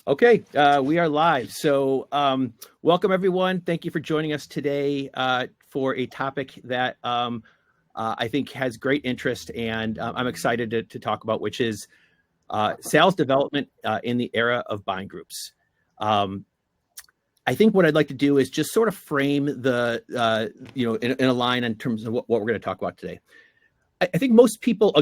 Okay, we are live. So welcome everyone. Thank you for joining us today for a topic that I think has great interest, and I'm excited to talk about, which is sales development in the era of buying groups. I think what I'd like to do is just sort of frame the, in a line in terms of what we're going to talk about today. I think most people,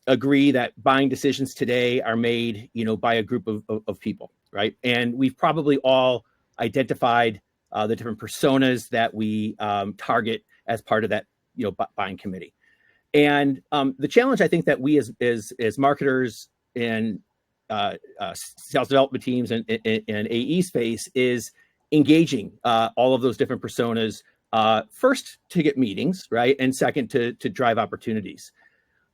agree that buying decisions today are made, by a group of people, right? And we've probably all identified the different personas that we target as part of that, buying committee. And the challenge I think that we as marketers and sales development teams and AE space is engaging all of those different personas. First, to get meetings, right? And second, to drive opportunities.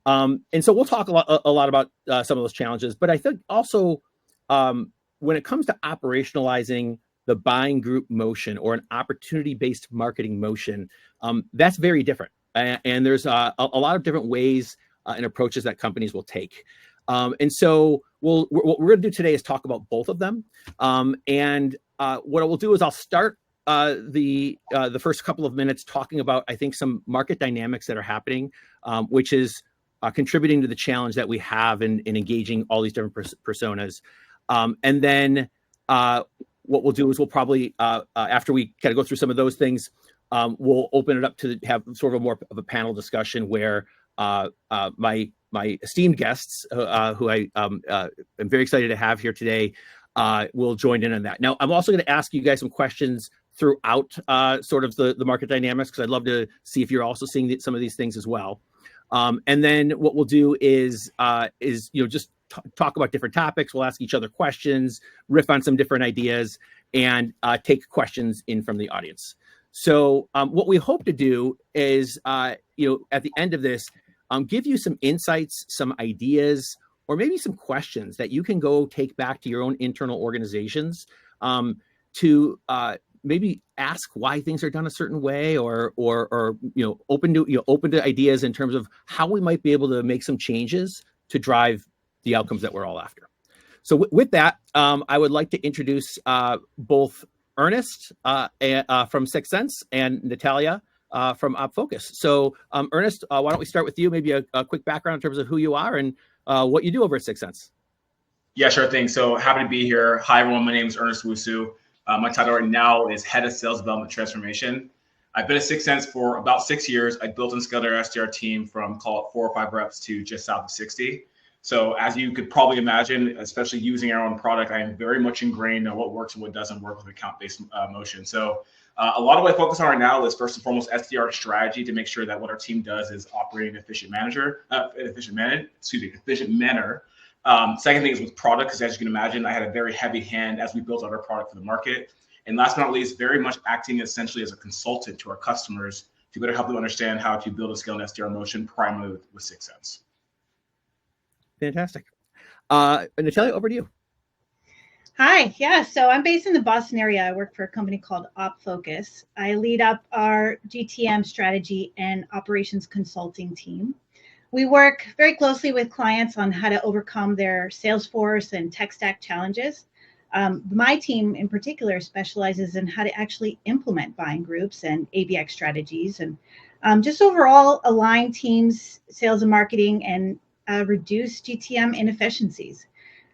And so we'll talk a lot about some of those challenges. But I think also when it comes to operationalizing the buying group motion or an opportunity-based marketing motion, that's very different. And there's a lot of different ways and approaches that companies will take. And so what we're going to do today is talk about both of them. And what I will do is I'll start the first couple of minutes talking about, I think, some market dynamics that are happening, which is contributing to the challenge that we have in engaging all these different personas. And then what we'll do is we'll probably, after we kind of go through some of those things, we'll open it up to have sort of more of a panel discussion where my esteemed guests, who I am very excited to have here today, will join in on that. Now, I'm also going to ask you guys some questions throughout sort of the market dynamics, because I'd love to see if you're also seeing some of these things as well. And then what we'll do is just talk about different topics. We'll ask each other questions, riff on some different ideas, and take questions in from the audience. So what we hope to do is, at the end of this, give you some insights, some ideas, or maybe some questions that you can go take back to your own internal organizations to maybe ask why things are done a certain way, or open to ideas in terms of how we might be able to make some changes to drive the outcomes that we're all after. So with that, I would like to introduce both Ernest from Sixth Sense and Natalia from OpFocus. So Ernest, why don't we start with you? Maybe a quick background in terms of who you are and what you do over at Sixth Sense. Yeah, sure thing. So happy to be here. Hi, everyone. My name is Ernest Owusu. My title right now is Head of Sales Development Transformation. I've been at Sixth Sense for about 6 years. I built and scaled our SDR team from, call it, 4 or 5 reps to just south of 60. So as you could probably imagine, especially using our own product, I am very much ingrained on what works and what doesn't work with account-based motion. So a lot of what I focus on right now is first and foremost SDR strategy to make sure that what our team does is operate in an efficient manner. Second thing is with product, because as you can imagine, I had a very heavy hand as we built out our product for the market. And last but not least, very much acting essentially as a consultant to our customers to better help them understand how to build and scale an SDR motion primarily with Sixth Sense. Fantastic. Natalia, over to you. Hi. Yeah. So I'm based in the Boston area. I work for a company called OpFocus. I lead up our GTM Strategy and Operations Consulting team. We work very closely with clients on how to overcome their Salesforce and tech stack challenges. My team in particular specializes in how to actually implement buying groups and ABX strategies and just overall align teams, sales and marketing, and reduce GTM inefficiencies.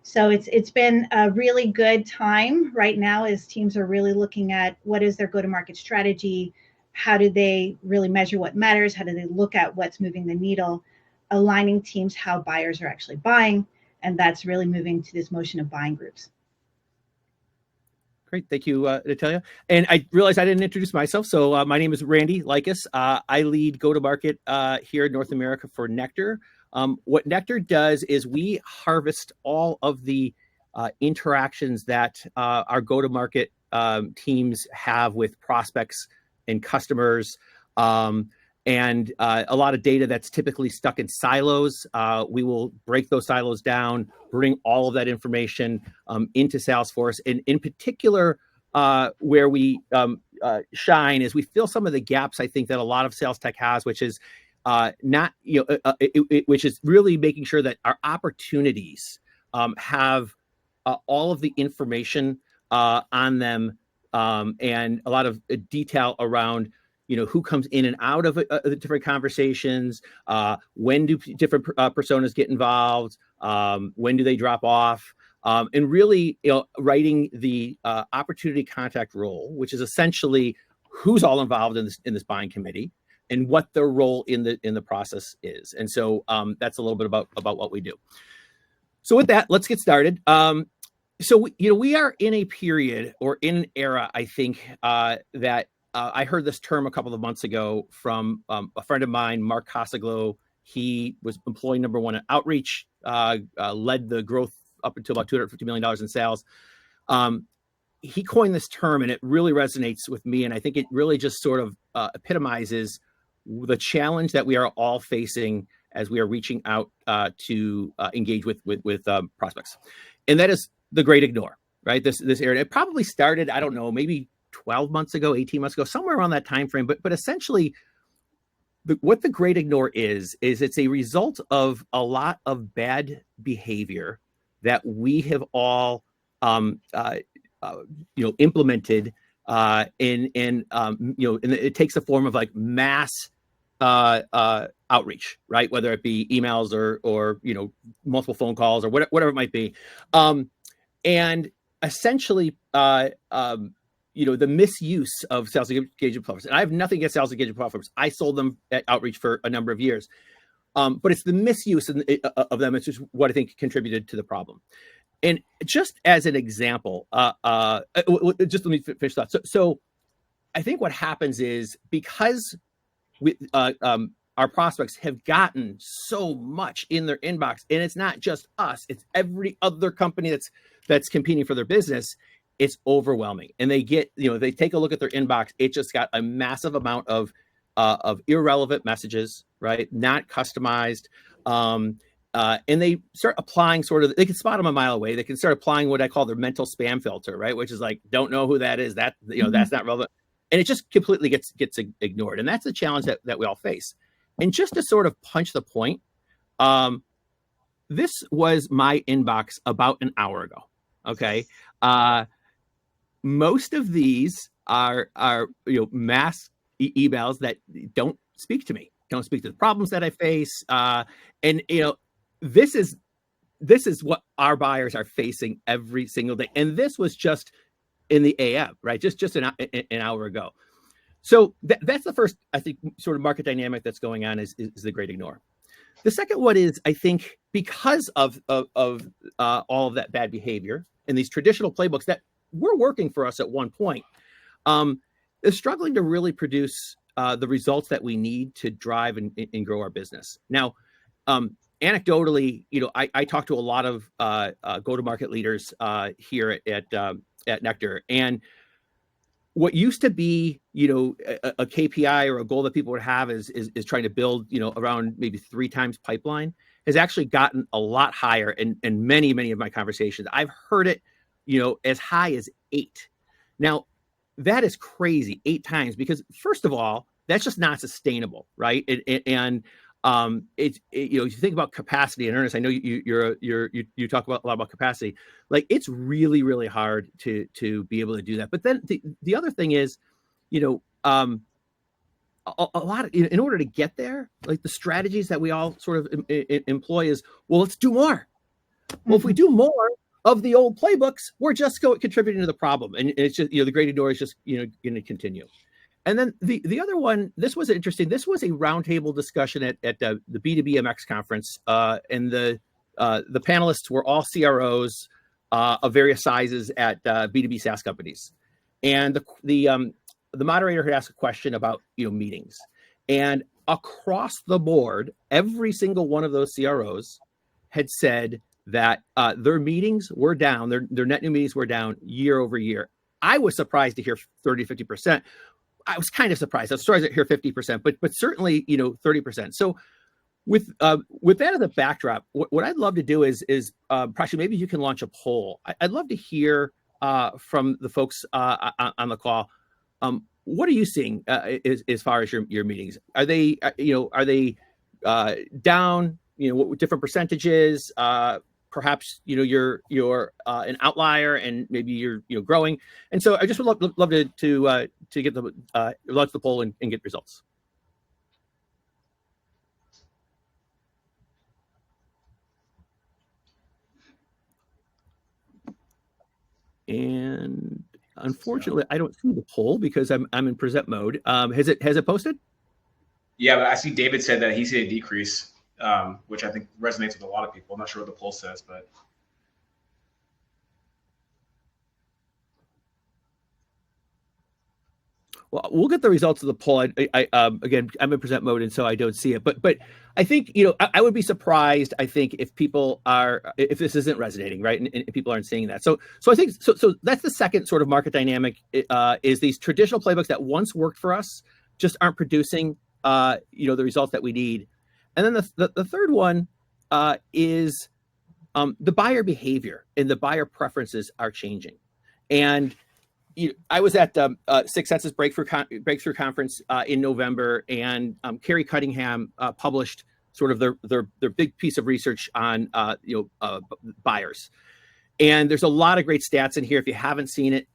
So it's been a really good time right now as teams are really looking at what is their go-to-market strategy, how do they really measure what matters, how do they look at what's moving the needle, aligning teams how buyers are actually buying, and that's really moving to this motion of buying groups. Great. Thank you, Natalia. And I realized I didn't introduce myself. So my name is Randy Likas. I lead go-to-market here in North America for Nektar. What Nektar does is we harvest all of the interactions that our go-to-market teams have with prospects and customers, and a lot of data that's typically stuck in silos. We will break those silos down, bring all of that information into Salesforce. And in particular, where we shine is we fill some of the gaps, I think, that a lot of sales tech has, which is which is really making sure that our opportunities have all of the information on them, and a lot of detail around, who comes in and out of the different conversations, when do different personas get involved, when do they drop off, and really, writing the opportunity contact role, which is essentially who's all involved in this buying committee and what their role in the process is. And so that's a little bit about what we do. So with that, let's get started. So we are in a period or in an era, I think, that I heard this term a couple of months ago from a friend of mine, Mark Casaglo. He was employee number one at Outreach, led the growth up until about $250 million in sales. He coined this term, and it really resonates with me. And I think it really just sort of epitomizes the challenge that we are all facing as we are reaching out to engage with prospects. And that is the great ignore, right? This area. It probably started, I don't know, maybe 12 months ago, 18 months ago, somewhere around that time frame. But essentially, what the great ignore is it's a result of a lot of bad behavior that we have all implemented, and it takes the form of like mass outreach, right? Whether it be emails or multiple phone calls or whatever it might be, and essentially the misuse of sales engagement platforms. And I have nothing against sales engagement platforms. I sold them at Outreach for a number of years. But it's the misuse of them. It's just what I think contributed to the problem. And just as an example, just let me finish that. So I think what happens is because our prospects have gotten so much in their inbox, and it's not just us, it's every other company that's competing for their business. It's overwhelming. And they get, they take a look at their inbox. It just got a massive amount of irrelevant messages, right? Not customized. And they start applying they can spot them a mile away. They can start applying what I call their mental spam filter, right? Which is like, don't know who that is. That, that's not relevant. And it just completely gets ignored. And that's the challenge that we all face. And just to sort of punch the point, this was my inbox about an hour ago. Okay. Most of these are mass emails that don't speak to me, don't speak to the problems that I face. And this is what our buyers are facing every single day. And this was just in the AM, right? Just an hour ago. So that's the first, I think, sort of market dynamic that's going on is the great ignore. The second one is, I think, because of all of that bad behavior and these traditional playbooks that were working for us at one point, is struggling to really produce the results that we need to drive and grow our business. Now, anecdotally, I talk to a lot of go-to-market leaders here at Nektar, and what used to be, a KPI or a goal that people would have is trying to build, around maybe 3 times pipeline has actually gotten a lot higher. And many of my conversations, I've heard it, as high as 8. Now, that is crazy, 8 times, because first of all, that's just not sustainable, right? And it's you think about capacity, and Ernest, I know you talk about a lot about capacity. Like, it's really, really hard to be able to do that. But then the other thing is, a lot of, in order to get there, like the strategies that we all sort of employ is, well, let's do more. Well, if we do more of the old playbooks, we're just contributing to the problem. And it's just, the great ignore is just, going to continue. And then the other one, this was interesting. This was a roundtable discussion at the B2B MX conference. And the panelists were all CROs of various sizes at B2B SaaS companies. And the moderator had asked a question about, meetings. And across the board, every single one of those CROs had said that their meetings were down, their net new meetings were down year over year. I was surprised to hear 30, 50%. I was kind of surprised. I was surprised to hear 50%, but certainly, 30%. So with that as a backdrop, what I'd love to do is Prashant, maybe you can launch a poll. I'd love to hear from the folks on the call. What are you seeing as far as your meetings? Are they down? What different percentages? perhaps you're an outlier, and maybe you're growing. And so I just would love to get the launch the poll and get results. And unfortunately, I don't see the poll because I'm in present mode. Has it posted? Yeah, but I see David said that he see a decrease, which I think resonates with a lot of people. I'm not sure what the poll says, but. Well, we'll get the results of the poll. Again, I'm in present mode, and so I don't see it. But I think I would be surprised. I think if this isn't resonating, right, and people aren't seeing that. So I think so that's the second sort of market dynamic. Is these traditional playbooks that once worked for us just aren't producing the results that we need. And then the third one is the buyer behavior and the buyer preferences are changing. And I was at Six Senses Breakthrough Conference in November, and Carrie Cunningham published sort of their big piece of research on buyers. And there's a lot of great stats in here. If you haven't seen it,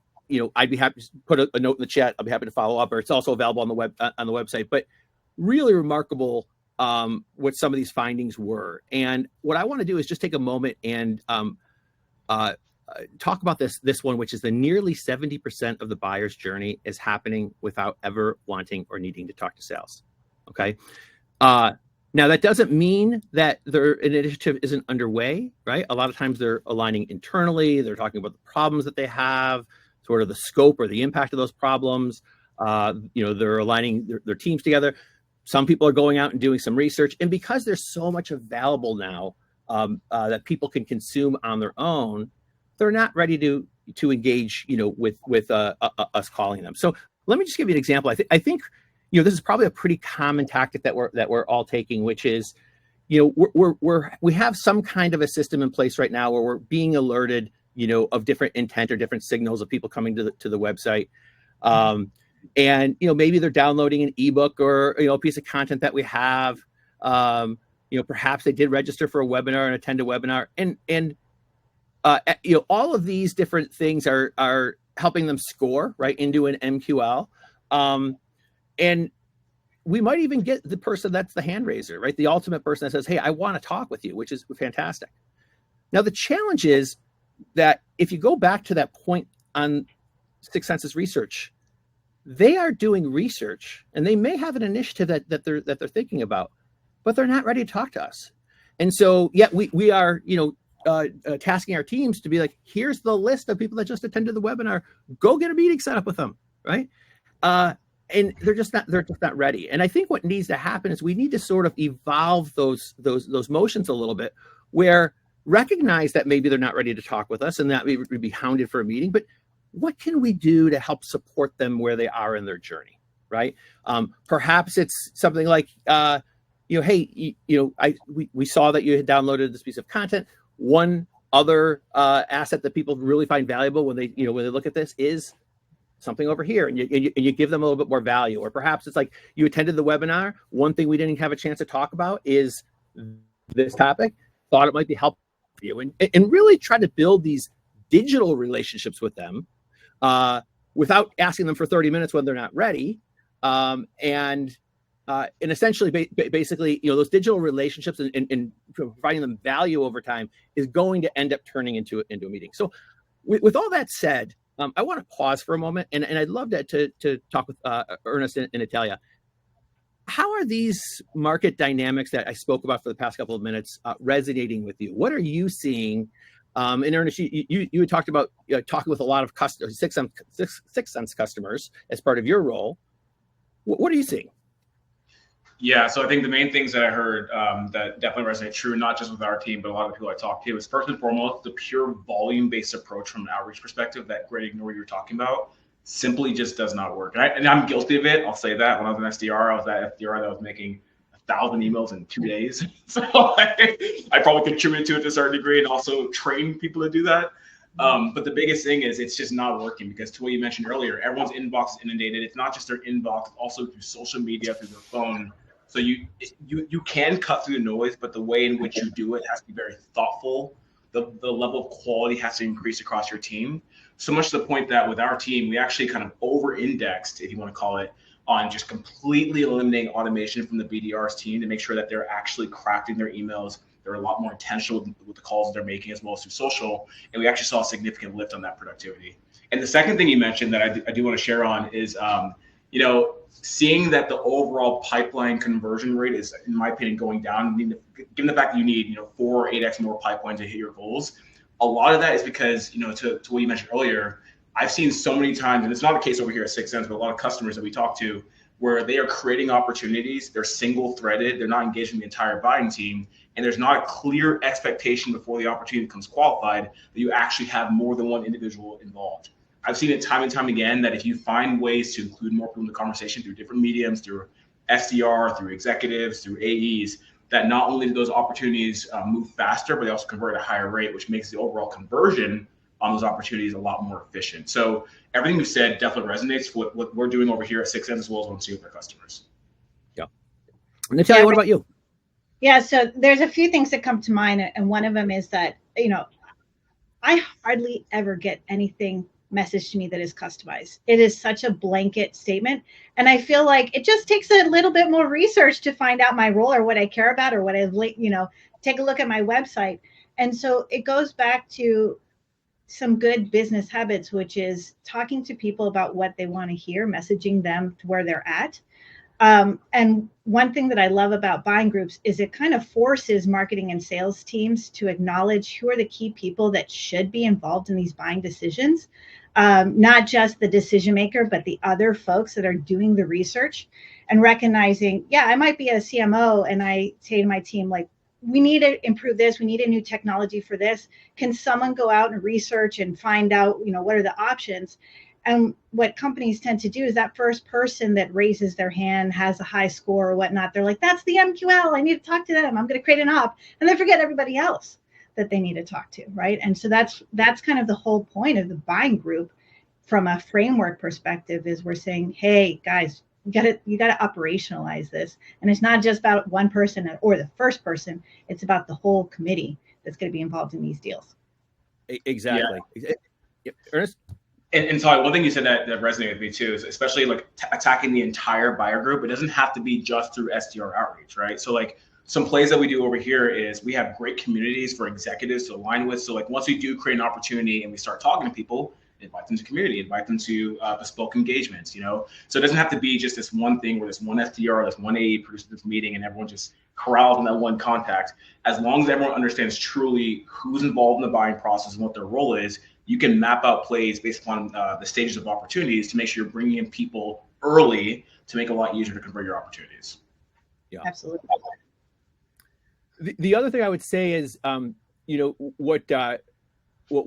I'd be happy to put a note in the chat. I'll be happy to follow up, or it's also available on the website. But really remarkable what some of these findings were. And what I want to do is just take a moment and talk about this one, which is the nearly 70% of the buyer's journey is happening without ever wanting or needing to talk to sales. Okay. Now that doesn't mean that their initiative isn't underway, right? A lot of times they're aligning internally. They're talking about the problems that they have, sort of the scope or the impact of those problems. They're aligning their teams together. Some people are going out and doing some research, and because there's so much available now that people can consume on their own, they're not ready to engage, with us calling them. So let me just give you an example. I think this is probably a pretty common tactic that we're all taking, which is, we have some kind of a system in place right now where we're being alerted, of different intent or different signals of people coming to the website. And maybe they're downloading an ebook or a piece of content that we have. Perhaps they did register for a webinar and attend a webinar, and all of these different things are helping them score right into an MQL. And we might even get the person that's the hand raiser, right? The ultimate person that says, hey, I want to talk with you, which is fantastic. Now, the challenge is that if you go back to that point on Six Senses research, they are doing research and they may have an initiative that they're thinking about, but they're not ready to talk to us. And so, we are, tasking our teams to be like, here's the list of people that just attended the webinar. Go get a meeting set up with them, right? And they're just not ready. And I think what needs to happen is we need to sort of evolve those motions a little bit, where recognize that maybe they're not ready to talk with us and that we would be hounded for a meeting, but what can we do to help support them where they are in their journey, right? Perhaps it's something like, hey, we saw that you had downloaded this piece of content. One other asset that people really find valuable when they look at this is something over here, and you give them a little bit more value. Or perhaps it's like, you attended the webinar. One thing we didn't have a chance to talk about is this topic. Thought it might be helpful for you, and really try to build these digital relationships with them without asking them for 30 minutes when they're not ready. And essentially, basically, those digital relationships and providing them value over time is going to end up turning into a meeting. So with all that said, I want to pause for a moment, and I'd love to talk with Ernest and Natalia. How are these market dynamics that I spoke about for the past couple of minutes resonating with you? What are you seeing? And Ernest, you had talked about talking with a lot of customers, Six Sense customers as part of your role. What are you seeing? Yeah, so I think the main things that I heard that definitely resonate true, not just with our team, but a lot of people I talked to, is first and foremost, the pure volume-based approach from an outreach perspective, that great ignore you were talking about, simply just does not work. And I'm guilty of it. I'll say that. When I was an SDR, I was at SDR that was making 1,000 emails in 2 days. So I probably contributed to it to a certain degree, and also trained people to do that. But the biggest thing is it's just not working, because to what you mentioned earlier, everyone's inbox is inundated. It's not just their inbox, also through social media, through their phone. So you can cut through the noise, but the way in which you do it has to be very thoughtful, the level of quality has to increase across your team. So much to the point that with our team, we actually kind of over-indexed, if you want to call it, on just completely eliminating automation from the BDR's team to make sure that they're actually crafting their emails. They're a lot more intentional with the calls that they're making, as well as through social. And we actually saw a significant lift on that productivity. And the second thing you mentioned that I do want to share on is, seeing that the overall pipeline conversion rate is, in my opinion, going down, given the fact that you need, 4 or 8x more pipeline to hit your goals. A lot of that is because, to what you mentioned earlier, I've seen so many times, and it's not the case over here at 6 Sense, but a lot of customers that we talk to, where they are creating opportunities, they're single threaded, they're not engaging the entire buying team, and there's not a clear expectation before the opportunity becomes qualified that you actually have more than one individual involved. I've seen it time and time again that if you find ways to include more people in the conversation through different mediums, through SDR, through executives, through AEs, that not only do those opportunities move faster, but they also convert at a higher rate, which makes the overall conversion on those opportunities a lot more efficient. So everything you said definitely resonates with what we're doing over here at 6 Sense, as well as what we see with our customers. Yeah. Natalia, what about you? Yeah, so there's a few things that come to mind, and one of them is that, I hardly ever get anything message to me that is customized. It is such a blanket statement. And I feel like it just takes a little bit more research to find out my role or what I care about or what I, take a look at my website. And so it goes back to some good business habits, which is talking to people about what they want to hear, messaging them to where they're at. And one thing that I love about buying groups is it kind of forces marketing and sales teams to acknowledge who are the key people that should be involved in these buying decisions. Not just the decision maker, but the other folks that are doing the research, and recognizing, I might be a CMO and I say to my team, like, we need to improve this. We need a new technology for this. Can someone go out and research and find out, what are the options? And what companies tend to do is that first person that raises their hand, has a high score or whatnot, they're like, that's the MQL. I need to talk to them. I'm going to create an op. And they forget everybody else that they need to talk to, right? And so that's kind of the whole point of the buying group from a framework perspective, is we're saying, hey, guys, you got to operationalize this. And it's not just about one person or the first person. It's about the whole committee that's going to be involved in these deals. Exactly. Yeah. Ernest? And so one thing you said that resonated with me too is especially like attacking the entire buyer group. It doesn't have to be just through SDR outreach, right? So like some plays that we do over here is we have great communities for executives to align with. So like once we do create an opportunity and we start talking to people, invite them to community, invite them to bespoke engagements, So it doesn't have to be just this one thing where this one SDR, this one AE produces this meeting and everyone just corrals in that one contact. As long as everyone understands truly who's involved in the buying process and what their role is, you can map out plays based upon the stages of opportunities to make sure you're bringing in people early to make it a lot easier to convert your opportunities. Yeah, absolutely. The other thing I would say is, what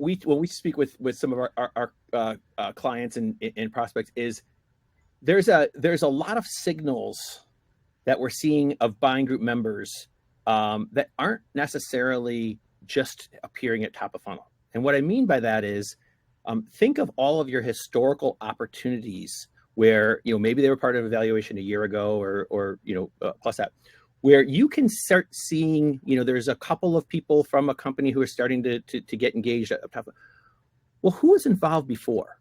we speak with some of our clients and prospects is there's a lot of signals that we're seeing of buying group members that aren't necessarily just appearing at top of funnel. And what I mean by that is, think of all of your historical opportunities where, maybe they were part of evaluation a year ago or plus that, where you can start seeing, there's a couple of people from a company who are starting to get engaged at top. Well, who was involved before?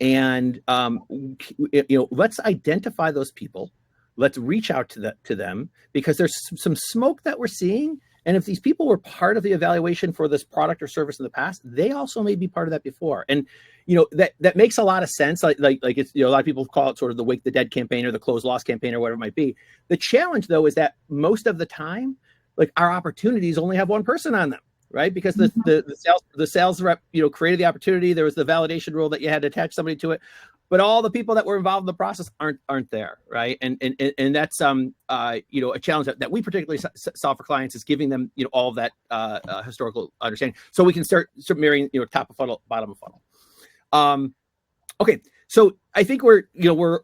And, let's identify those people. Let's reach out to them, because there's some smoke that we're seeing. And if these people were part of the evaluation for this product or service in the past, they also may be part of that before. And, that makes a lot of sense. Like it's, a lot of people call it sort of the Wake the Dead campaign or the Close Loss campaign or whatever it might be. The challenge, though, is that most of the time, like, our opportunities only have one person on them, right? Because the sales rep, created the opportunity. There was the validation rule that you had to attach somebody to it. But all the people that were involved in the process aren't there, right? And that's a challenge that we particularly solve for clients, is giving them all of that historical understanding, so we can start marrying top of funnel, bottom of funnel. Okay, so I think we're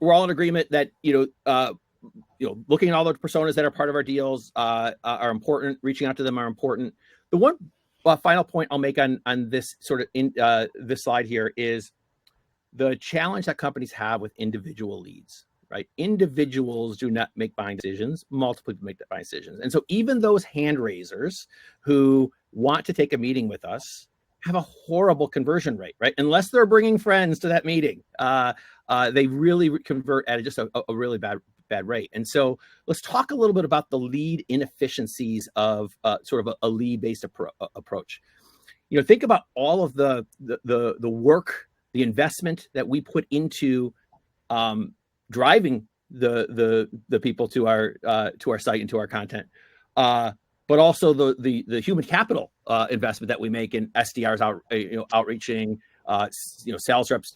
all in agreement that looking at all the personas that are part of our deals are important. Reaching out to them are important. The one final point I'll make on this sort of this slide here is the challenge that companies have with individual leads, right? Individuals do not make buying decisions. Multiple people make the buying decisions. And so even those hand raisers who want to take a meeting with us have a horrible conversion rate, right? Unless they're bringing friends to that meeting, they really convert at just a really bad rate. And so let's talk a little bit about the lead inefficiencies of sort of a lead-based approach. You know, think about all of the work, the investment that we put into driving the people to our site and to our content, but also the human capital investment that we make in SDRs outreaching, sales reps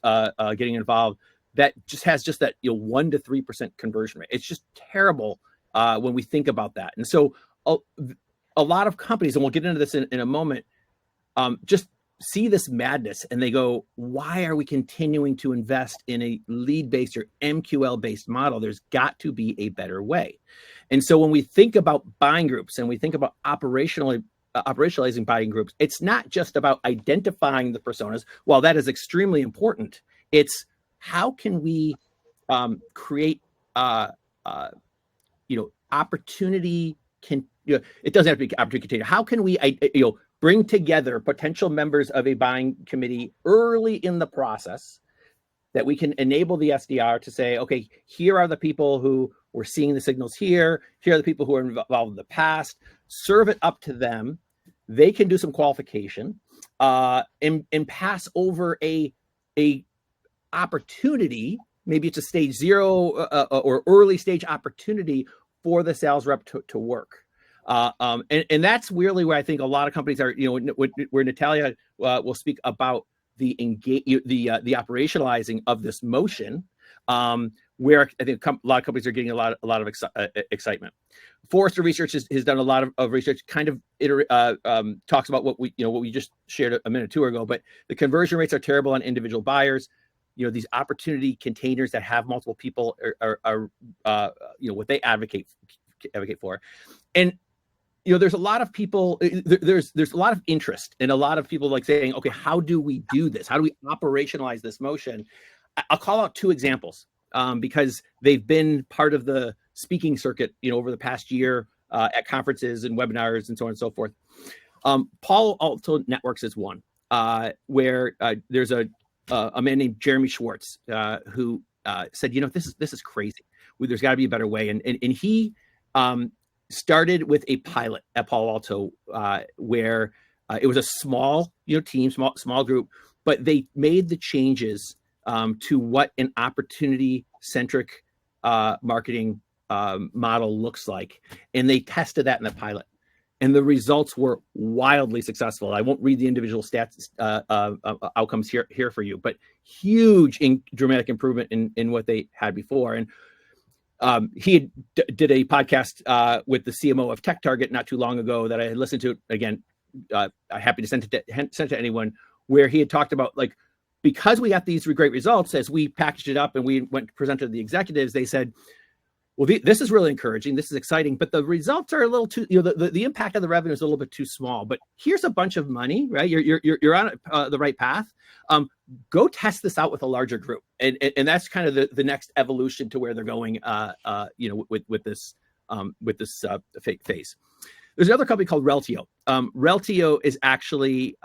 getting involved. That just has that 1 to 3% conversion rate. It's just terrible when we think about that. And so a lot of companies, and we'll get into this in a moment, just see this madness and they go, why are we continuing to invest in a lead-based or MQL-based model? There's got to be a better way. And so when we think about buying groups and we think about operationalizing buying groups, it's not just about identifying the personas. While that is extremely important, it's how can we create opportunity? It doesn't have to be opportunity container. How can we bring together potential members of a buying committee early in the process that we can enable the SDR to say, okay, here are the people who were seeing the signals here. Here are the people who are involved in the past. Serve it up to them. They can do some qualification and pass over a opportunity. Maybe it's a stage 0 or early stage opportunity for the sales rep to work. And that's really where I think a lot of companies are, where Natalia will speak about the operationalizing of this motion, where I think a lot of companies are getting a lot of excitement. Forrester Research has done a lot of research, kind of talks about what we just shared a minute or two ago, but the conversion rates are terrible on individual buyers. These opportunity containers that have multiple people are what they advocate for. And there's a lot of people, there's a lot of interest and a lot of people like saying, okay, how do we do this? How do we operationalize this motion? I'll call out 2 examples because they've been part of the speaking circuit, over the past year at conferences and webinars and so on and so forth. Palo Alto Networks is one where there's a man named Jeremy Schwartz who said, this is crazy. There's got to be a better way. And he started with a pilot at Palo Alto where it was a small team, small group, but they made the changes to what an opportunity-centric marketing model looks like. And they tested that in the pilot. And the results were wildly successful. I won't read the individual stats outcomes here for you, but huge dramatic improvement in what they had before. And he did a podcast with the CMO of TechTarget not too long ago that I had listened to. Again, I'm happy to send it to anyone, where he had talked about, because we got these great results, as we packaged it up and we went to present to the executives, they said, well, this is really encouraging. This is exciting, but the results are a little too, the impact of the revenue is a little bit too small. But here's a bunch of money, right? You're on the right path. Go test this out with a larger group, and that's kind of the next evolution to where they're going. With this phase. There's another company called Reltio. Reltio is actually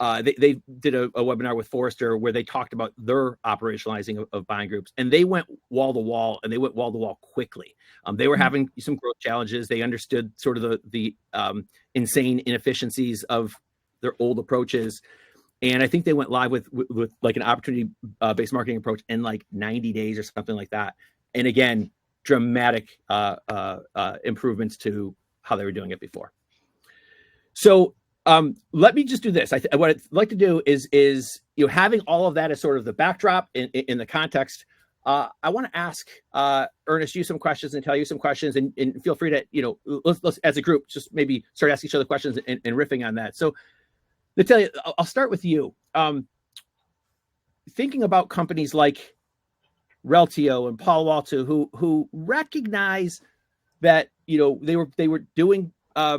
they did a webinar with Forrester where they talked about their operationalizing of buying groups, and they went wall to wall, and they went wall to wall quickly. They were having some growth challenges. They understood sort of the insane inefficiencies of their old approaches. And I think they went live with like an opportunity based marketing approach in 90 days or something like that. And again, dramatic improvements to how they were doing it before. So let me just do this. What I'd like to do is having all of that as sort of the backdrop in the context. I want to ask Ernest you some questions and tell you some questions, and feel free to let's as a group just maybe start asking each other questions and riffing on that. So Natalia, I'll start with you. Thinking about companies like Reltio and Palo Alto who recognize that they were doing they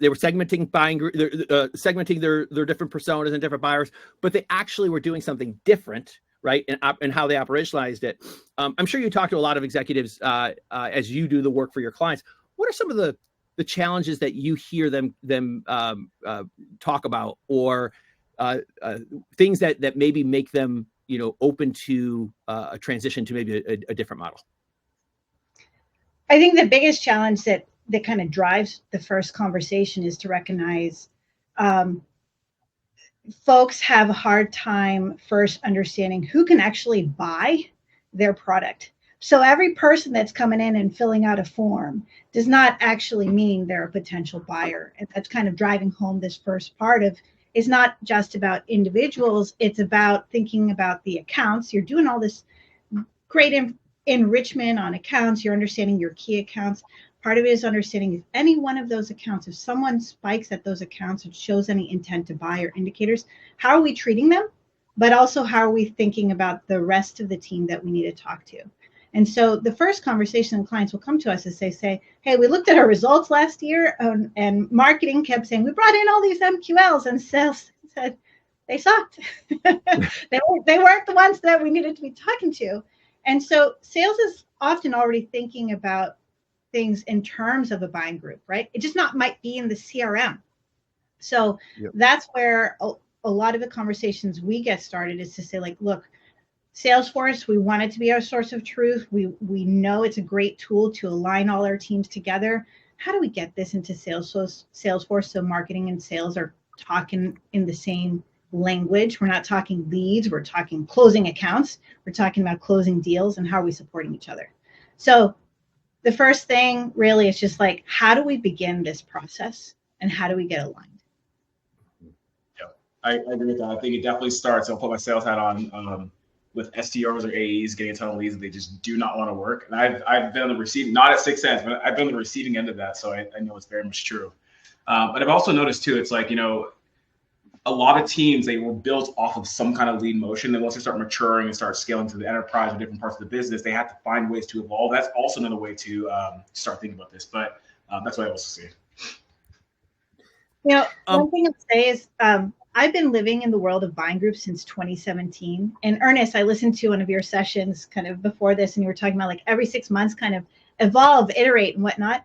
were segmenting segmenting their different personas and different buyers, but they actually were doing something different, right? And how they operationalized it. I'm sure you talk to a lot of executives as you do the work for your clients. What are some of the challenges that you hear them talk about, or things that maybe make them, open to a transition to maybe a different model? I think the biggest challenge that kind of drives the first conversation is to recognize folks have a hard time first understanding who can actually buy their product. So every person that's coming in and filling out a form does not actually mean they're a potential buyer. And that's kind of driving home this first part of, it's not just about individuals, it's about thinking about the accounts. You're doing all this great enrichment on accounts, you're understanding your key accounts. Part of it is understanding if any one of those accounts, if someone spikes at those accounts, it shows any intent to buy or indicators, how are we treating them? But also, how are we thinking about the rest of the team that we need to talk to? And so the first conversation clients will come to us is they say, hey, we looked at our results last year, and marketing kept saying, we brought in all these MQLs, and sales said they sucked. they weren't the ones that we needed to be talking to. And so sales is often already thinking about things in terms of a buying group, right? It just might be in the CRM. So That's where a lot of the conversations we get started is to say, like, look, Salesforce, we want it to be our source of truth. We know it's a great tool to align all our teams together. How do we get this into Salesforce so marketing and sales are talking in the same language? We're not talking leads, we're talking closing accounts, we're talking about closing deals, and how are we supporting each other? So the first thing really is just like, how do we begin this process and how do we get aligned? Yeah, I agree with that. I think it definitely starts, I'll put my sales hat on, with SDRs or AEs getting a ton of leads that they just do not want to work. And I've been on the receiving, not at 6 cents, but I've been on the receiving end of that. So I know it's very much true. But I've also noticed too, it's like, a lot of teams, they were built off of some kind of lead motion. And once they start maturing and start scaling to the enterprise or different parts of the business, they have to find ways to evolve. That's also another way to start thinking about this. But that's what I also see. One thing I'll say is I've been living in the world of buying groups since 2017. And Ernest, I listened to one of your sessions kind of before this, and you were talking about like every 6 months kind of evolve, iterate, and whatnot.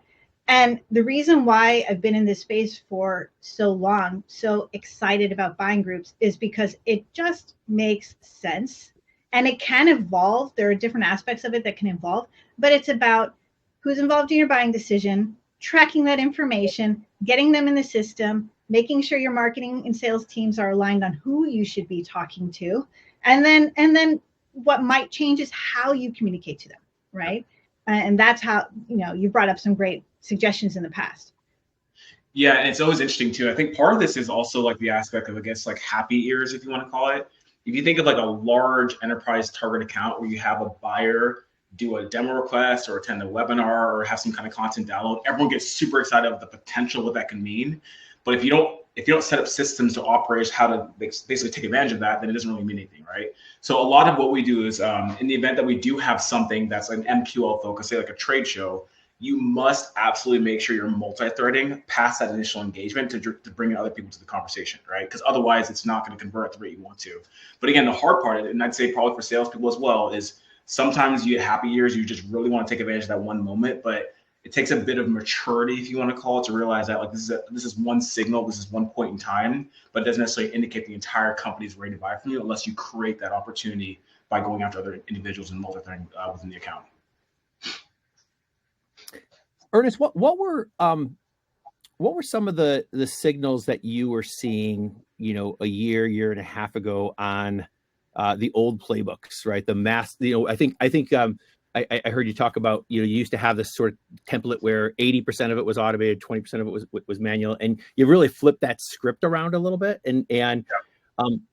And the reason why I've been in this space for so long, so excited about buying groups, is because it just makes sense and it can evolve. There are different aspects of it that can evolve, but it's about who's involved in your buying decision, tracking that information, getting them in the system, making sure your marketing and sales teams are aligned on who you should be talking to. And then what might change is how you communicate to them, right? And that's how, you brought up some great suggestions in the past. Yeah, and it's always interesting too. I think part of this is also like the aspect of, I guess, like happy ears, if you want to call it. If you think of like a large enterprise target account where you have a buyer do a demo request or attend a webinar or have some kind of content download, everyone gets super excited about the potential what that can mean. But if you don't set up systems to operate how to basically take advantage of that, then it doesn't really mean anything, right? So a lot of what we do is in the event that we do have something that's an MQL focus, say like a trade show, you must absolutely make sure you're multi-threading past that initial engagement to bring other people to the conversation, right? Because otherwise it's not going to convert at the rate you want to. But again, the hard part, and I'd say probably for salespeople as well, is sometimes you get happy years, you just really want to take advantage of that one moment, but it takes a bit of maturity, if you want to call it, to realize that like this is one signal, this is one point in time, but it doesn't necessarily indicate the entire company's ready to buy from you unless you create that opportunity by going after other individuals and multi-threading within the account. Ernest, what were some of the signals that you were seeing, a year and a half ago on the old playbooks, right? The mass, I think I heard you talk about, you used to have this sort of template where 80% of it was automated, 20% of it was manual, and you really flipped that script around a little bit. And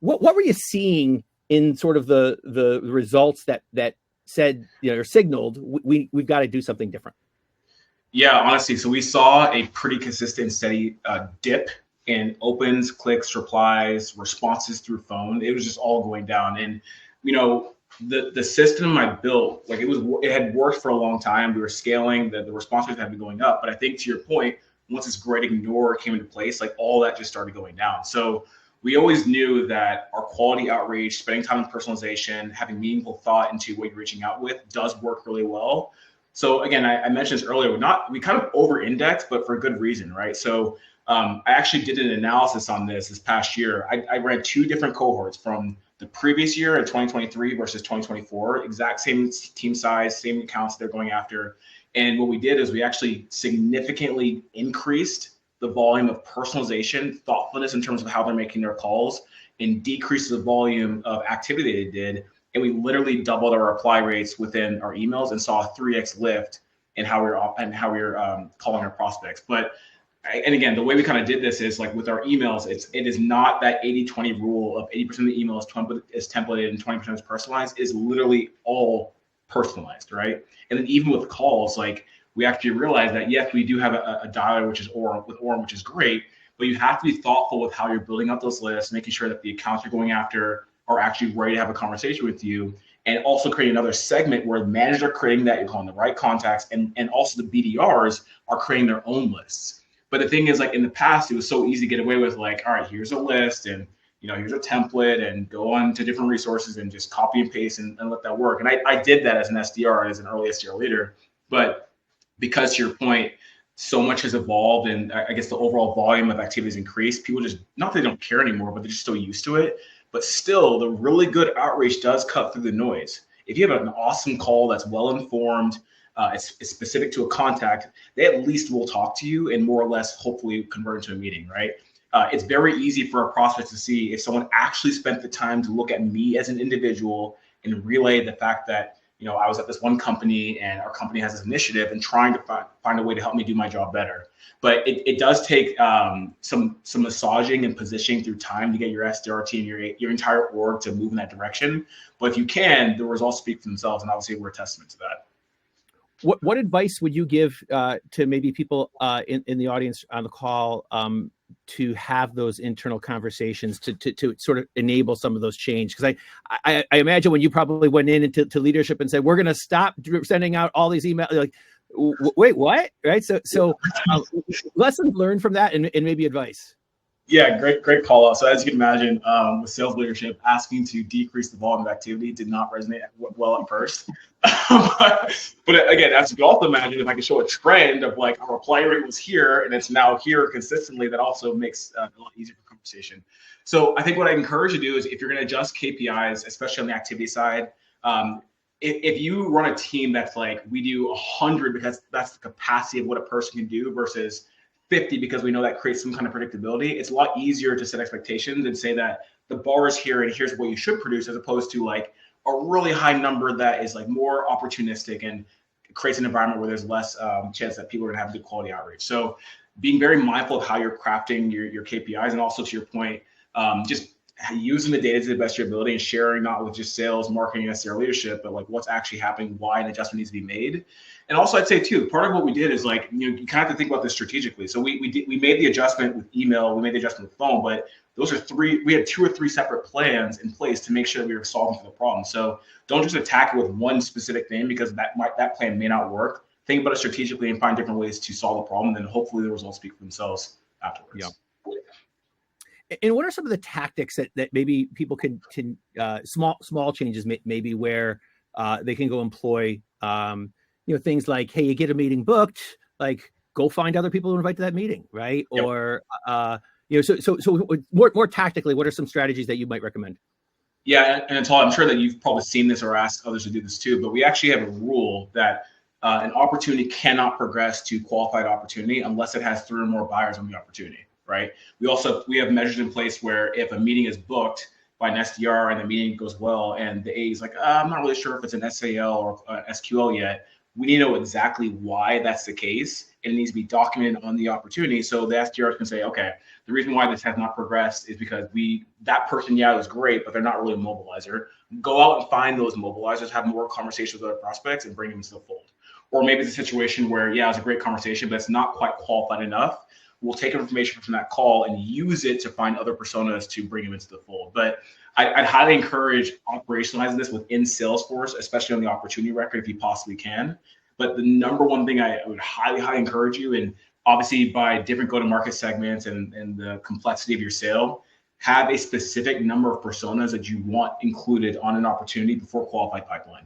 what were you seeing in sort of the results that said, or signaled we've got to do something different? Yeah, honestly, so we saw a pretty consistent, steady dip in opens, clicks, replies, responses through phone. It was just all going down. And, the system I built, like it had worked for a long time. We were scaling, the response rates had been going up. But I think to your point, once this great ignore came into place, like all that just started going down. So we always knew that our quality outreach, spending time in personalization, having meaningful thought into what you're reaching out with does work really well. So again, I mentioned this earlier, we kind of over-index, but for a good reason, right? So I actually did an analysis on this past year. I ran 2 different cohorts from the previous year in 2023 versus 2024, exact same team size, same accounts they're going after. And what we did is we actually significantly increased the volume of personalization, thoughtfulness in terms of how they're making their calls, and decreased the volume of activity they did. And we literally doubled our reply rates within our emails and saw a 3x lift in how we're calling our prospects. And again, the way we kind of did this is like with our emails, it is not that 80-20 rule of 80% of the emails is templated and 20% is personalized. Is literally all personalized, right? And then even with calls, like we actually realized that yes, we do have a dialer, which is Orem, which is great, but you have to be thoughtful with how you're building up those lists, making sure that the accounts you're going after are actually ready to have a conversation with you, and also creating another segment where managers are creating that, you're calling the right contacts, and also the BDRs are creating their own lists. But the thing is, like in the past, it was so easy to get away with like, all right, here's a list and here's a template and go on to different resources and just copy and paste and let that work. And I did that as an SDR, as an early SDR leader. But because to your point, so much has evolved and I guess the overall volume of activities increased. People just, not that they don't care anymore, but they're just so used to it. But still, the really good outreach does cut through the noise. If you have an awesome call that's well-informed, it's specific to a contact, they at least will talk to you and more or less hopefully convert into a meeting, right? It's very easy for a prospect to see if someone actually spent the time to look at me as an individual and relay the fact that, I was at this one company and our company has this initiative and trying to find a way to help me do my job better. But it does take some massaging and positioning through time to get your SDR team, your entire org to move in that direction. But if you can, the results speak for themselves, and obviously we're a testament to that. What advice would you give to maybe people in the audience on the call to have those internal conversations to sort of enable some of those change? Because I imagine when you probably went into leadership and said, we're going to stop sending out all these emails, like, wait, what? Right? So lessons learned from that and maybe advice. Yeah, great call out. So as you can imagine, with sales leadership, asking to decrease the volume of activity did not resonate well at first. but again, as you can also imagine, if I could show a trend of like our reply rate was here and it's now here consistently, that also makes a lot easier for conversation. So I think what I encourage you to do is if you're going to adjust KPIs, especially on the activity side, if you run a team that's like, we do 100 because that's the capacity of what a person can do versus 50 because we know that creates some kind of predictability, it's a lot easier to set expectations and say that the bar is here and here's what you should produce, as opposed to like a really high number that is like more opportunistic and creates an environment where there's less chance that people are gonna have good quality outreach. So being very mindful of how you're crafting your KPIs, and also to your point, just using the data to the best of your ability and sharing not with just sales, marketing, and SDR leadership, but like what's actually happening, why an adjustment needs to be made. And also I'd say too, part of what we did is like, you kind of have to think about this strategically. So we made the adjustment with email, we made the adjustment with phone, but we had 2 or 3 separate plans in place to make sure that we were solving for the problem. So don't just attack it with one specific thing because that plan may not work. Think about it strategically and find different ways to solve the problem. And then hopefully the results speak for themselves afterwards. Yeah. And what are some of the tactics that maybe people can small changes maybe where they can go employ, things like, hey, you get a meeting booked, like go find other people to invite to that meeting, right? Yep. Or, so more tactically, what are some strategies that you might recommend? Yeah, and Natalia, I'm sure that you've probably seen this or asked others to do this too, but we actually have a rule that an opportunity cannot progress to qualified opportunity unless it has 3 or more buyers on the opportunity. Right. We have measures in place where if a meeting is booked by an SDR and the meeting goes well and the A is like, I'm not really sure if it's an SAL or SQL yet, we need to know exactly why that's the case. And it needs to be documented on the opportunity. So the SDR can say, okay, the reason why this has not progressed is because that person, was great, but they're not really a mobilizer. Go out and find those mobilizers, have more conversations with other prospects and bring them into the fold. Or maybe it's a situation where, it's a great conversation, but it's not quite qualified enough. We'll take information from that call and use it to find other personas to bring them into the fold. But I'd highly encourage operationalizing this within Salesforce, especially on the opportunity record, if you possibly can. But the number one thing I would highly encourage you, and obviously by different go-to-market segments and the complexity of your sale, have a specific number of personas that you want included on an opportunity before qualified pipeline.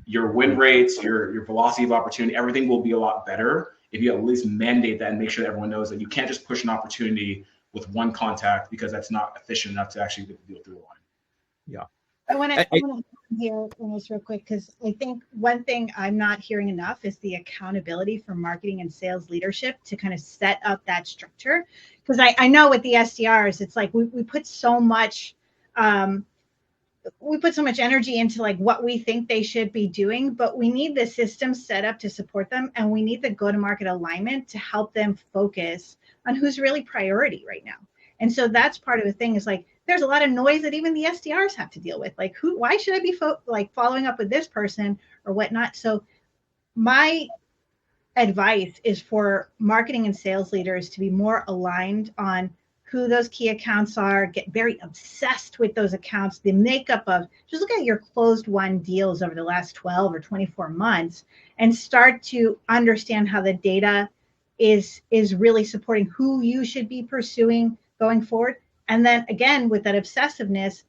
Your win rates, your velocity of opportunity, everything will be a lot better if you at least mandate that and make sure that everyone knows that you can't just push an opportunity with one contact, because that's not efficient enough to actually get the deal through the line. Yeah. I want to hear this real quick, because I think one thing I'm not hearing enough is the accountability for marketing and sales leadership to kind of set up that structure. Because I know with the SDRs, it's like we put so much energy into like what we think they should be doing, but we need the system set up to support them, and we need the go-to-market alignment to help them focus on who's really priority right now. And so that's part of the thing, is like there's a lot of noise that even the SDRs have to deal with. Like, why should I be following up with this person or whatnot? So my advice is for marketing and sales leaders to be more aligned on who those key accounts are, get very obsessed with those accounts, the makeup of, just look at your closed won deals over the last 12 or 24 months and start to understand how the data is really supporting who you should be pursuing going forward. And then again, with that obsessiveness,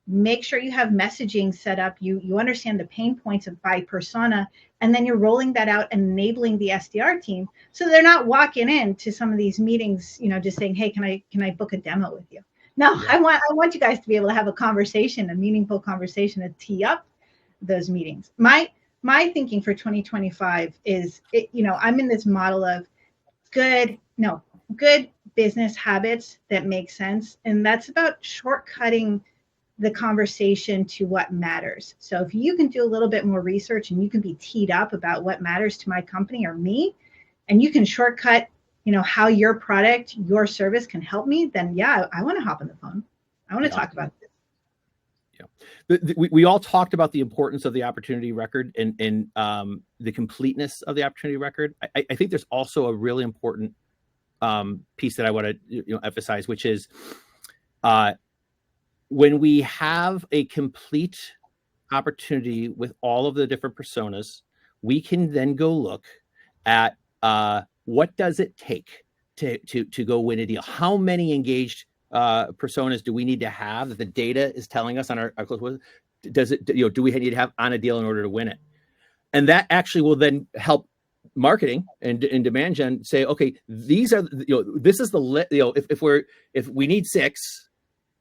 make sure you have messaging set up. You understand the pain points by persona, and then you're rolling that out and enabling the SDR team so they're not walking into some of these meetings, just saying, hey, can I book a demo with you? No, yeah. I want you guys to be able to have a conversation, a meaningful conversation, to tee up those meetings. My thinking for 2025 is, I'm in this model of good business habits that make sense, and that's about shortcutting the conversation to what matters. So if you can do a little bit more research and you can be teed up about what matters to my company or me, and you can shortcut, how your product, your service can help me, then yeah, I want to hop on the phone. I want to talk about this. Yeah. We all talked about the importance of the opportunity record and the completeness of the opportunity record. I think there's also a really important piece that I want to emphasize, which is when we have a complete opportunity with all of the different personas, we can then go look at what does it take to go win a deal? How many engaged personas do we need to have that the data is telling us on our close? Does it, do we need to have on a deal in order to win it? And that actually will then help marketing and demand gen say, okay, these are, this is the, if we need 6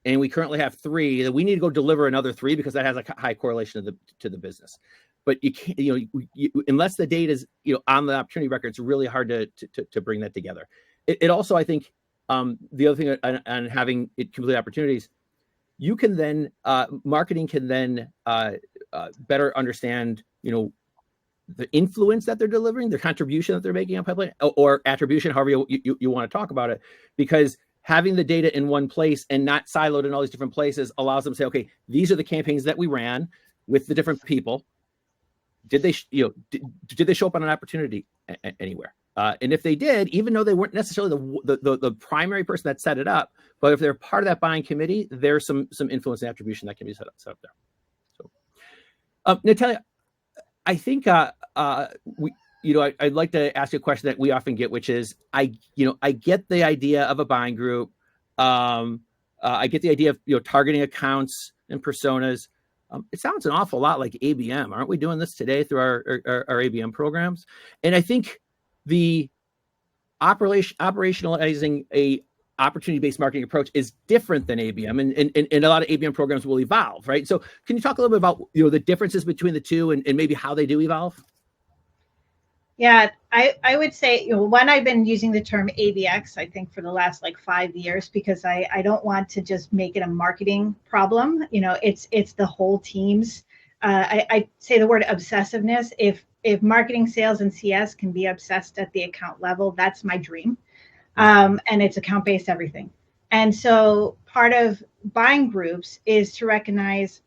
and we currently have 3, then we need to go deliver another 3 because that has a high correlation to the business. But you can't, unless the data is, on the opportunity record, it's really hard to bring that together. It also, I think, the other thing on having complete opportunities, you can then, marketing can then better understand, the influence that they're delivering, their contribution that they're making on pipeline, or attribution, however you want to talk about it, because having the data in one place and not siloed in all these different places allows them to say, okay, these are the campaigns that we ran with the different people. Did they, did they show up on an opportunity anywhere? And if they did, even though they weren't necessarily the primary person that set it up, but if they're part of that buying committee, there's some influence and attribution that can be set up there. So, Natalia, I think I'd like to ask you a question that we often get, which is, I get the idea of a buying group. I get the idea of targeting accounts and personas. It sounds an awful lot like ABM. Aren't we doing this today through our ABM programs? And I think the operationalizing a opportunity-based marketing approach is different than ABM, and a lot of ABM programs will evolve, right? So can you talk a little bit about the differences between the two and maybe how they do evolve? Yeah, I would say, one, I've been using the term ABX, I think, for the last 5 years, because I don't want to just make it a marketing problem. It's the whole team's. I say the word obsessiveness. If marketing, sales, and CS can be obsessed at the account level, that's my dream. And it's account-based everything. And so part of buying groups is to recognize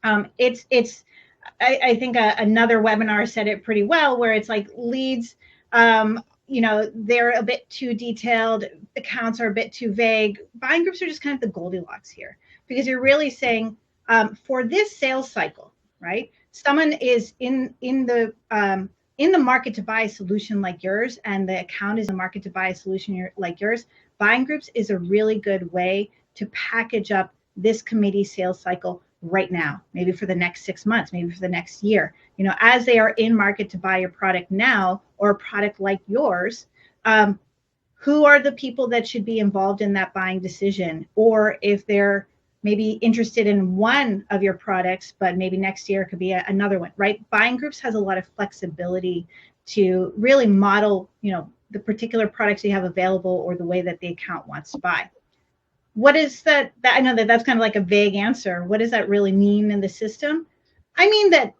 I think another webinar said it pretty well, where it's like leads, they're a bit too detailed, accounts are a bit too vague. Buying groups are just kind of the Goldilocks here, because you're really saying for this sales cycle, right? Someone is in the market to buy a solution like yours, and the account is in the market to buy a solution like yours. Buying groups is a really good way to package up this committee sales cycle right now, maybe for the next 6 months, maybe for the next year, as they are in market to buy your product now, or a product like yours, who are the people that should be involved in that buying decision? Or if they're maybe interested in one of your products, but maybe next year could be another one, right? Buying groups has a lot of flexibility to really model, the particular products you have available or the way that the account wants to buy. What is that? I know that's kind of like a vague answer. What does that really mean in the system? I mean that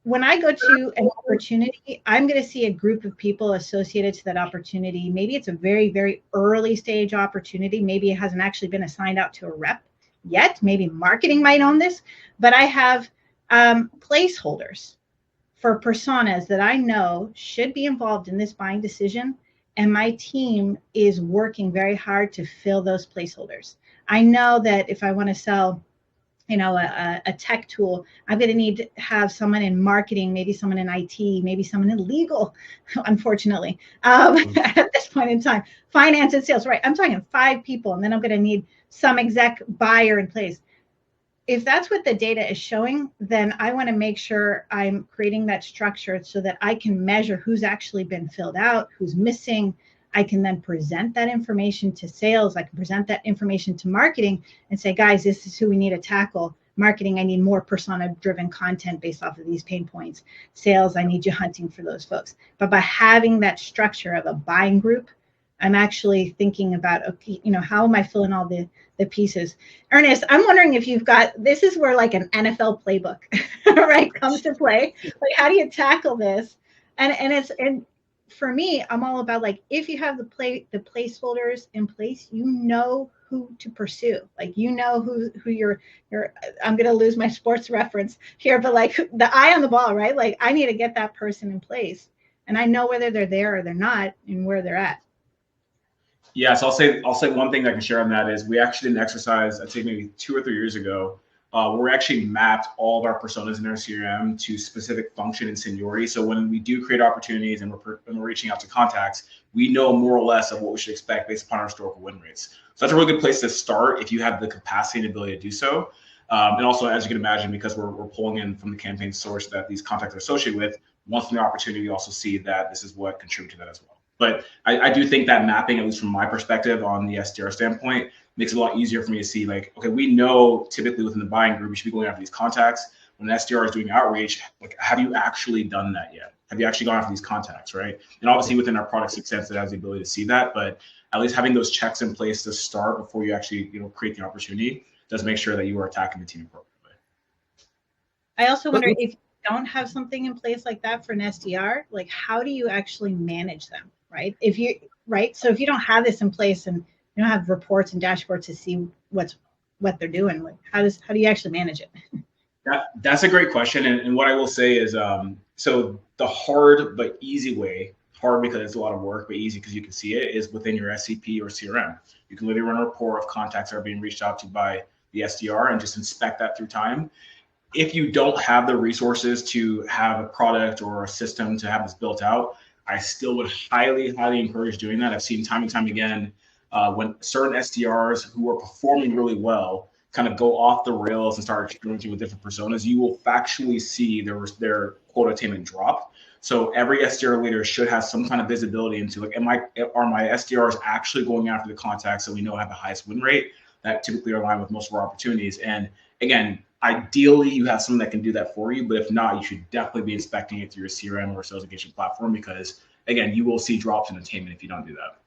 when I go to an opportunity, I'm going to see a group of people associated to that opportunity. Maybe it's a very, very early stage opportunity. Maybe it hasn't actually been assigned out to a rep yet. Maybe marketing might own this, but I have placeholders for personas that I know should be involved in this buying decision. And my team is working very hard to fill those placeholders. I know that if I want to sell, a tech tool, I'm going to need to have someone in marketing, maybe someone in IT, maybe someone in legal, unfortunately, at this point in time, finance and sales, right? I'm talking 5 people, and then I'm going to need some exec buyer in place. If that's what the data is showing, then I want to make sure I'm creating that structure so that I can measure who's actually been filled out, who's missing. I can then present that information to sales. I can present that information to marketing and say, guys, this is who we need to tackle. Marketing, I need more persona-driven content based off of these pain points. Sales, I need you hunting for those folks. But by having that structure of a buying group, I'm actually thinking about, okay, how am I filling all the pieces? Ernest, I'm wondering if you've got, this is where like an NFL playbook, right, comes to play. Like, how do you tackle this? And for me, I'm all about, like, if you have the placeholders in place, who to pursue. Like, who you're I'm going to lose my sports reference here, but like the eye on the ball, right? Like, I need to get that person in place, and I know whether they're there or they're not and where they're at. Yeah, so I'll say one thing that I can share on that is we actually did an exercise, I'd say maybe 2 or 3 years ago, where we actually mapped all of our personas in our CRM to specific function and seniority. So when we do create opportunities and we're reaching out to contacts, we know more or less of what we should expect based upon our historical win rates. So that's a really good place to start if you have the capacity and ability to do so. And also, as you can imagine, because we're pulling in from the campaign source that these contacts are associated with, once in the opportunity, we also see that this is what contributed to that as well. But I do think that mapping, at least from my perspective on the SDR standpoint, makes it a lot easier for me to see, like, okay, we know typically within the buying group, we should be going after these contacts. When an SDR is doing outreach, like, have you actually done that yet? Have you actually gone after these contacts, right? And obviously within our product success, it has the ability to see that, but at least having those checks in place to start before you actually, create the opportunity does make sure that you are attacking the team appropriately. I also wonder if you don't have something in place like that for an SDR, like, how do you actually manage them? Right. So if you don't have this in place and you don't have reports and dashboards to see what they're doing, like, how do you actually manage it? That's a great question. And what I will say is, so the hard but easy way, hard because it's a lot of work, but easy because you can see it, is within your SCP or CRM. You can literally run a report of contacts that are being reached out to by the SDR and just inspect that through time. If you don't have the resources to have a product or a system to have this built out, I still would highly encourage doing that. I've seen time and time again when certain SDRs who are performing really well kind of go off the rails and start experimenting with different personas, you will factually see their quota attainment drop. So every SDR leader should have some kind of visibility into, like, are my SDRs actually going after the contacts that we know have the highest win rate that typically are aligned with most of our opportunities? And again, ideally, you have someone that can do that for you, but if not, you should definitely be inspecting it through your CRM or sales engagement platform, because again, you will see drops in attainment if you don't do that.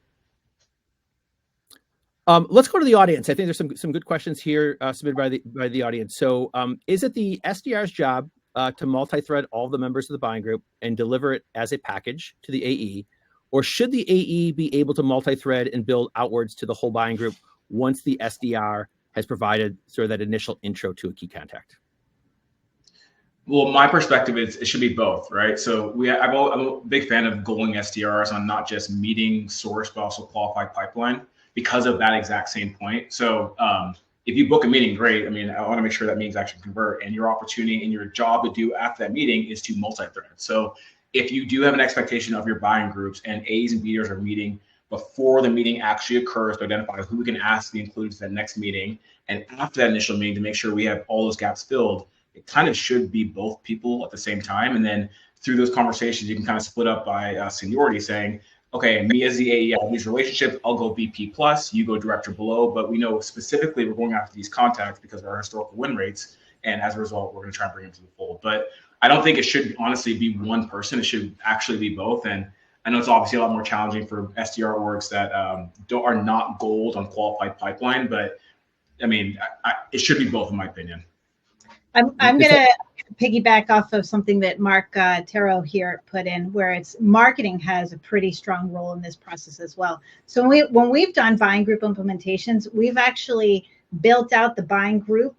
Let's go to the audience. I think there's some good questions here submitted by the audience. So is it the SDR's job to multi-thread all the members of the buying group and deliver it as a package to the AE? Or should the AE be able to multi-thread and build outwards to the whole buying group once the SDR has provided sort of that initial intro to a key contact? Well, my perspective is it should be both, right? So I'm a big fan of goaling SDRs on not just meeting source, but also qualified pipeline because of that exact same point. So if you book a meeting, great. I mean, I want to make sure that meetings actually convert, and your opportunity and your job to do after that meeting is to multi-thread. So if you do have an expectation of your buying groups and A's and B's are meeting before the meeting actually occurs to identify who we can ask to be included to that next meeting. And after that initial meeting, to make sure we have all those gaps filled, it kind of should be both people at the same time. And then through those conversations, you can kind of split up by seniority, saying, okay, me as the AE, I have these relationships, I'll go VP plus, you go director below, but we know specifically we're going after these contacts because of our historical win rates. And as a result, we're going to try and bring them to the fold. But I don't think it should honestly be one person. It should actually be both. And I know it's obviously a lot more challenging for SDR orgs that are not gold on qualified pipeline, but I mean, it should be both in my opinion. I'm going to piggyback off of something that Mark Tero here put in, where it's marketing has a pretty strong role in this process as well. So when we've done buying group implementations, we've actually built out the buying group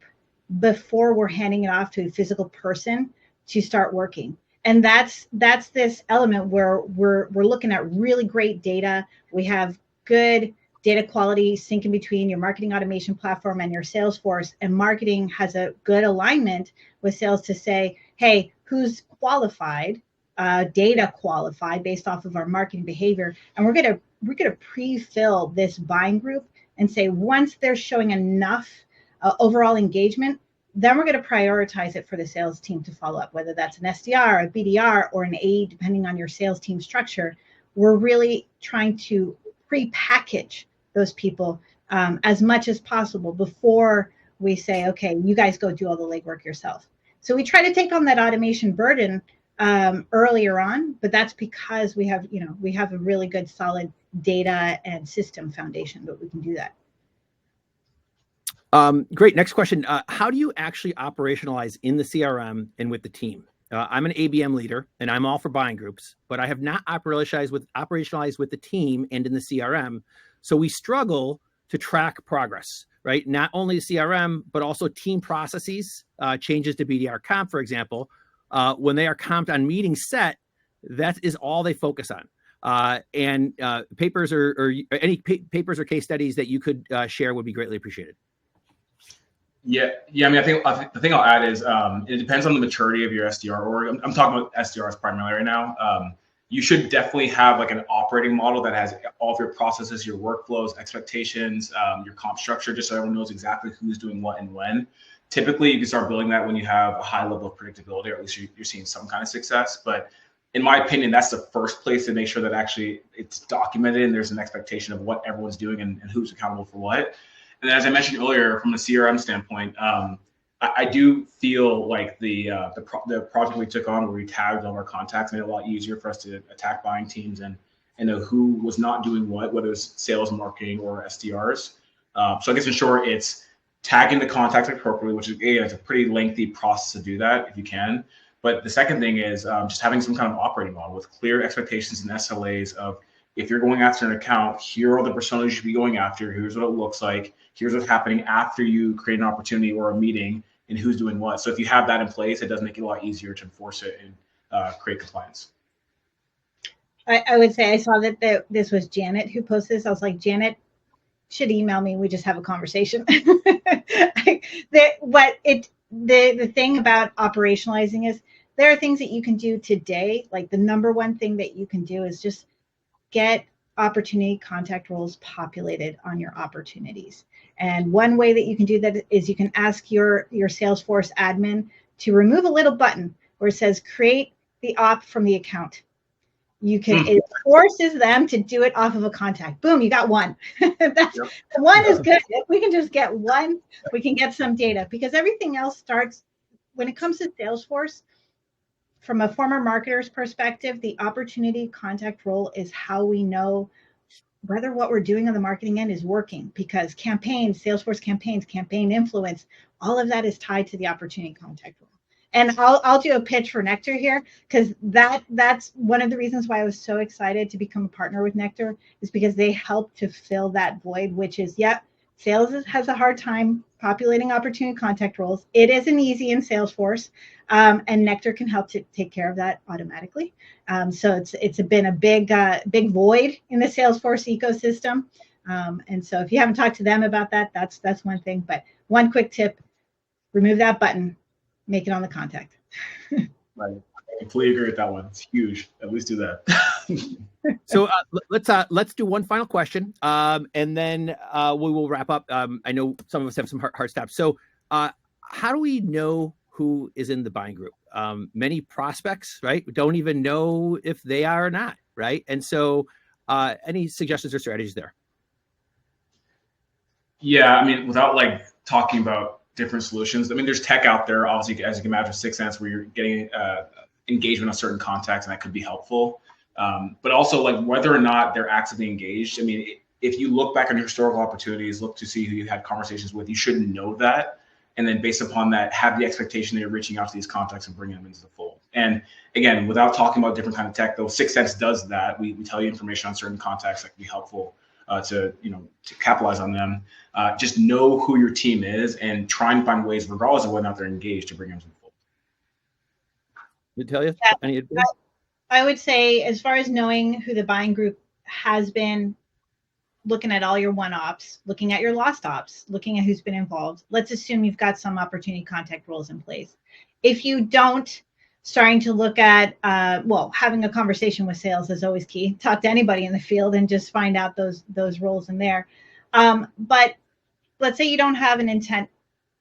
before we're handing it off to a physical person to start working. And that's this element where we're looking at really great data. We have good data quality syncing between your marketing automation platform and your Salesforce, and marketing has a good alignment with sales to say, hey, who's qualified, data qualified based off of our marketing behavior, and we're gonna pre-fill this buying group and say once they're showing enough overall engagement, then we're going to prioritize it for the sales team to follow up, whether that's an SDR, a BDR, or an AE, depending on your sales team structure. We're really trying to pre-package those people as much as possible before we say, okay, you guys go do all the legwork yourself. So we try to take on that automation burden earlier on, but that's because we have a really good solid data and system foundation, but we can do that. Great. Next question. How do you actually operationalize in the CRM and with the team? I'm an ABM leader and I'm all for buying groups, but I have not operationalized with the team and in the CRM. So we struggle to track progress, right? Not only the CRM, but also team processes, changes to BDR comp, for example. When they are comped on meeting set, that is all they focus on. And papers or any papers or case studies that you could share would be greatly appreciated. Yeah. I mean, I think the thing I'll add is it depends on the maturity of your SDR org. I'm talking about SDRs primarily right now. You should definitely have like an operating model that has all of your processes, your workflows, expectations, your comp structure, just so everyone knows exactly who's doing what and when. Typically, you can start building that when you have a high level of predictability, or at least you're seeing some kind of success. But in my opinion, that's the first place to make sure that actually it's documented and there's an expectation of what everyone's doing and who's accountable for what. And then, as I mentioned earlier, from a CRM standpoint, I do feel like the project we took on where we tagged all of our contacts made it a lot easier for us to attack buying teams and know who was not doing what, whether it's sales, marketing, or SDRs. So I guess in short, it's tagging the contacts appropriately, which is it's a pretty lengthy process to do that if you can. But the second thing is just having some kind of operating model with clear expectations and SLAs of, if you're going after an account, here are the personas you should be going after. Here's what it looks like. Here's what's happening after you create an opportunity or a meeting and who's doing what. So if you have that in place, it does make it a lot easier to enforce it and create compliance. I would say I saw that this was Janet who posted this. I was like, Janet should email me. We just have a conversation. The thing about operationalizing is there are things that you can do today. Like the number one thing that you can do is just get opportunity contact roles populated on your opportunities. And one way that you can do that is you can ask your Salesforce admin to remove a little button where it says create the op from the account. It forces them to do it off of a contact. Boom, you got one. One is good. If we can just get one, we can get some data, because everything else starts when it comes to Salesforce. From a former marketer's perspective, the opportunity contact role is how we know whether what we're doing on the marketing end is working, because campaigns, Salesforce campaigns, campaign influence, all of that is tied to the opportunity contact role. And I'll do a pitch for Nektar here, because that's one of the reasons why I was so excited to become a partner with Nektar, is because they help to fill that void, which is, sales has a hard time populating opportunity contact roles. It isn't easy in Salesforce, and Nektar can help to take care of that automatically. So it's been a big void in the Salesforce ecosystem. And so if you haven't talked to them about that, that's one thing. But one quick tip: remove that button, make it on the contact. Right. I completely agree with that one. It's huge. At least do that. So let's do one final question, and then we will wrap up. I know some of us have some hard stops. So how do we know who is in the buying group? Many prospects, right, don't even know if they are or not, right? And so any suggestions or strategies there? Yeah, I mean, without like talking about different solutions, I mean, there's tech out there, obviously, as you can imagine, 6 Sense, where you're getting engagement on certain contacts, and that could be helpful. But also, like, whether or not they're actively engaged. I mean, if you look back on your historical opportunities, look to see who you had conversations with, you should know that. And then based upon that, have the expectation that you're reaching out to these contacts and bringing them into the fold. And again, without talking about different kind of tech, though, 6 Sense does that. We tell you information on certain contacts that can be helpful to capitalize on them. Just know who your team is and try and find ways, regardless of whether or not they're engaged, to bring them to the fold. Natalia, any advice? I would say, as far as knowing who the buying group has been, looking at all your one-ops, looking at your lost ops, looking at who's been involved. Let's assume you've got some opportunity contact roles in place. If you don't, starting to look at, having a conversation with sales is always key. Talk to anybody in the field and just find out those roles in there. But let's say you don't have an intent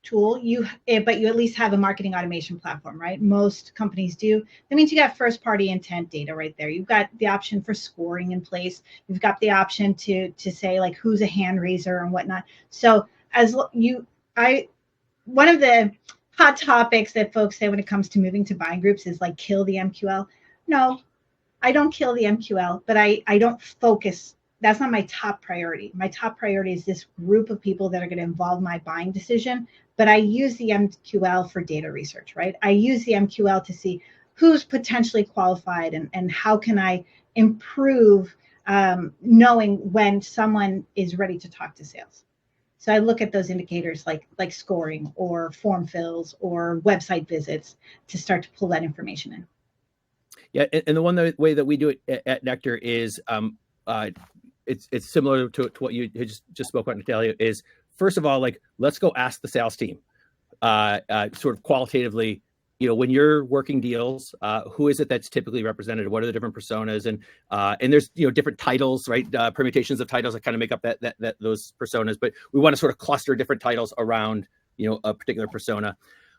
tool, but you at least have a marketing automation platform, right? Most companies do. That means you got first party intent data right there. You've got the option for scoring in place. You've got the option to say like who's a hand raiser and whatnot. So one of the hot topics that folks say when it comes to moving to buying groups is like kill the MQL. No, I don't kill the MQL, but I don't focus. That's not my top priority. My top priority is this group of people that are going to involve my buying decision. But I use the MQL for data research, right? I use the MQL to see who's potentially qualified and how can I improve knowing when someone is ready to talk to sales. So I look at those indicators like scoring or form fills or website visits to start to pull that information in. Yeah, and the one way that we do it at Nektar is it's similar to what you just spoke about, Natalia, is first of all, like, let's go ask the sales team sort of qualitatively, when you're working deals, who is it that's typically represented? What are the different personas? And there's, different titles, right? Permutations of titles that kind of make up that those personas, but we want to sort of cluster different titles around, a particular persona.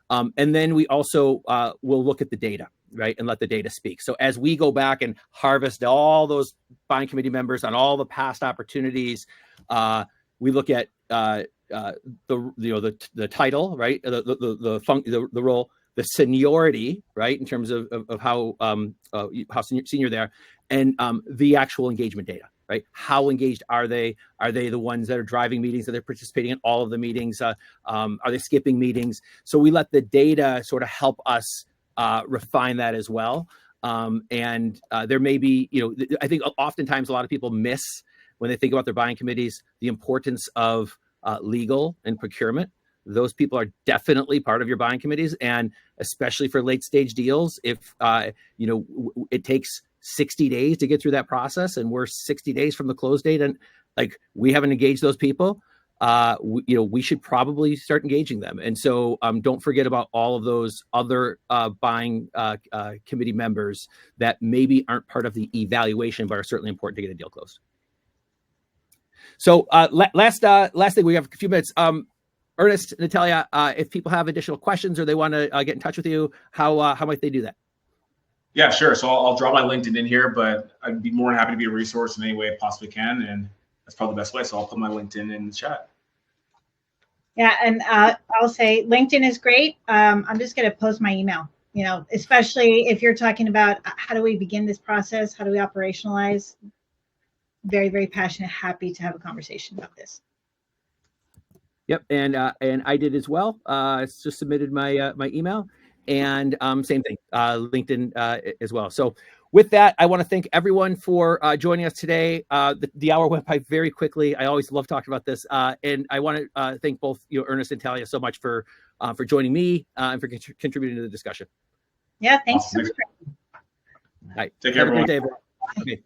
And then we also will look at the data, right? And let the data speak. So as we go back and harvest all those buying committee members on all the past opportunities, we look at the title, right? The role, the seniority, right? In terms of how senior they are, and the actual engagement data, right? How engaged are they? Are they the ones that are driving meetings? Are they participating in all of the meetings? Are they skipping meetings? So we let the data sort of help us refine that as well. And there may be, I think oftentimes a lot of people miss, when they think about their buying committees, the importance of legal and procurement. Those people are definitely part of your buying committees, and especially for late stage deals, if it takes 60 days to get through that process, and we're 60 days from the close date, and like we haven't engaged those people, we should probably start engaging them. And so don't forget about all of those other buying committee members that maybe aren't part of the evaluation, but are certainly important to get a deal closed. So last thing, we have a few minutes. Ernest, Natalia, if people have additional questions or they want to get in touch with you, how might they do that? Yeah, sure. So I'll drop my LinkedIn in here, but I'd be more than happy to be a resource in any way I possibly can. And that's probably the best way. So I'll put my LinkedIn in the chat. Yeah, and I'll say LinkedIn is great. I'm just going to post my email, especially if you're talking about how do we begin this process? How do we operationalize? Very, very passionate, happy to have a conversation about this. Yep, and I did as well. Just submitted my email, and same thing, LinkedIn as well. So with that, I want to thank everyone for joining us today. The hour went by very quickly. I always love talking about this, and I want to thank both Ernest and Natalia so much for joining me and for contributing to the discussion. Yeah, thanks. Awesome. All right, take care, everyone. Have a great day, everyone. Okay.